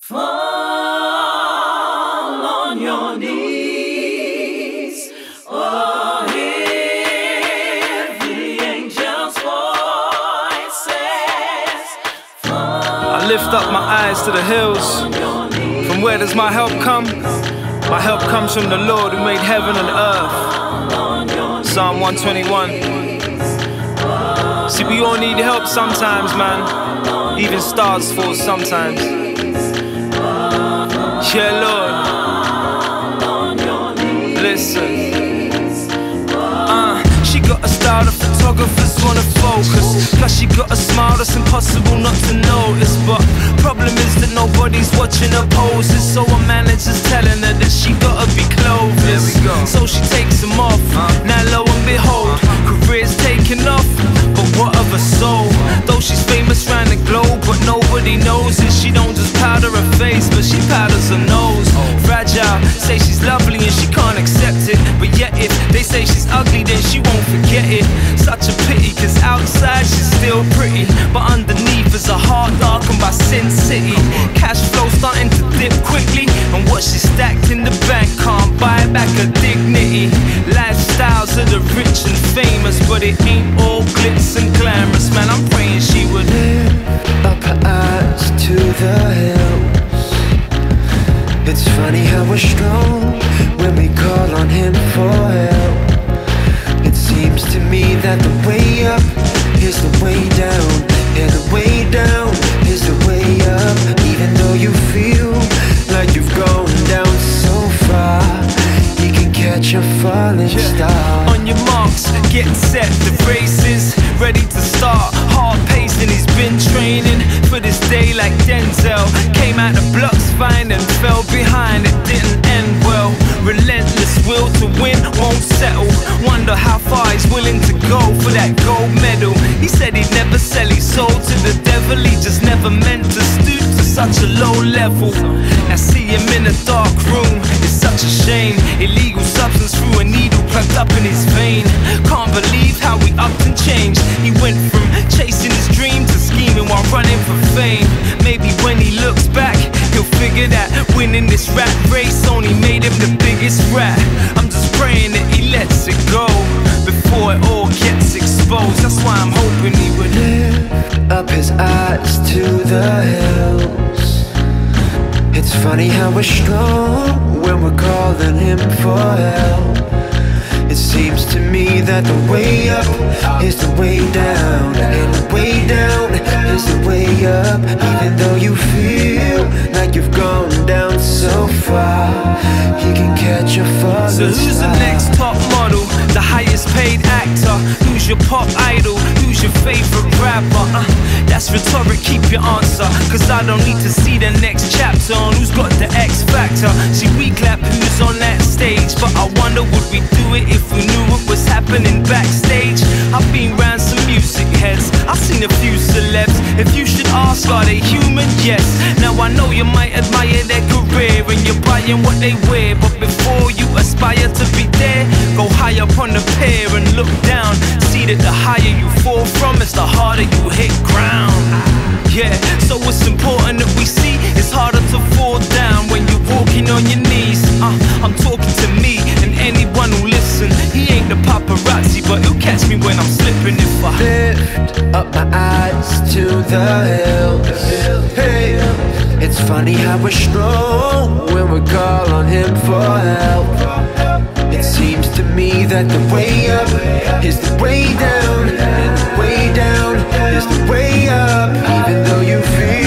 Fall on your knees, oh, hear the angels' voices. I lift up my eyes to the hills. From where does my help come? My help comes from the Lord who made heaven and earth. Psalm 121. See, we all need help sometimes, man. Even stars fall sometimes. Yeah, Lord. Listen. She got a style that photographers wanna focus. Plus she got a smile that's impossible not to notice. But problem is that nobody's watching her poses. So her manager's telling her that she gotta be cloveless. So she takes them off. Now lo and behold, career's taking off. But what of her soul? Though she's famous round the globe, but nobody knows it. She don't just powder her face, but she powders her nose. Fragile, say she's lovely and she can't accept it. But yet if they say she's ugly, then she won't forget it. Such a pity, cause outside she's still pretty, but underneath is a heart darkened by Sin City. Cash flow starting to dip quickly, and what she stacked in the bank can't buy back her dignity. Lifestyles of the rich and famous, but it ain't all glitz and glamorous. Man, I'm praying she would lift up her eyes to the hills. It's funny how we're strong when we call on Him for help. It seems to me that the way up is the way down, and the way down is the way up. Even though you feel like you've gone down so far, He can catch a falling star. On your marks, get set, the race is ready to start. Hard paced and he's been training for this day like Denzel. Came out the blocks fine and fell behind, it didn't end well. Relentless will to win, won't settle. Wonder how far he's willing to go for that gold medal. He said he'd never sell his soul to the devil. He just never meant to stoop to such a low level. Now see him in a dark room, it's such a shame. Illegal substance through a needle plugged up in his vein. Can't believe how he upped and changed. He went from chasing his dream to scheming while running for fame. Maybe when he looks back, he'll figure that winning this rat race only made him the biggest rat. I'm just praying that he lets it go before it all gets exposed. That's why I'm hoping he would lift up his eyes to the hills. It's funny how we're strong when we're calling Him for help. It seems to me that the way up is the way down, and the way down is the way up. Even though you feel like you've gone down so far, He can catch a falling star. So who's the next top model, the highest paid actor? Who's your pop idol? Who's your favorite rapper? That's rhetoric, keep your answer, cause I don't need to see the next chapter on who's got the X factor. See, we clap who's on that stage, but I wonder would we do it if we knew what was happening backstage? I've been round some music heads, I've seen a few celebs. If you should ask, are they human? Yes. Now I know you might admire their career and you're buying what they wear, but before you aspire to be there, go high up on the pier and look down. See that the higher you fall from is the harder you hit ground. Yeah, so it's important that we see it's harder to fall down when you're walking on your knees. I'm talking to me and anyone who listen. He ain't the paparazzi, but he'll catch me when I'm slipping if I lift up my eyes to the hills. Hey, it's funny how we're strong when we call on Him for help. It seems to me that the way up is the way down, and the way down is the way up. Even though you feel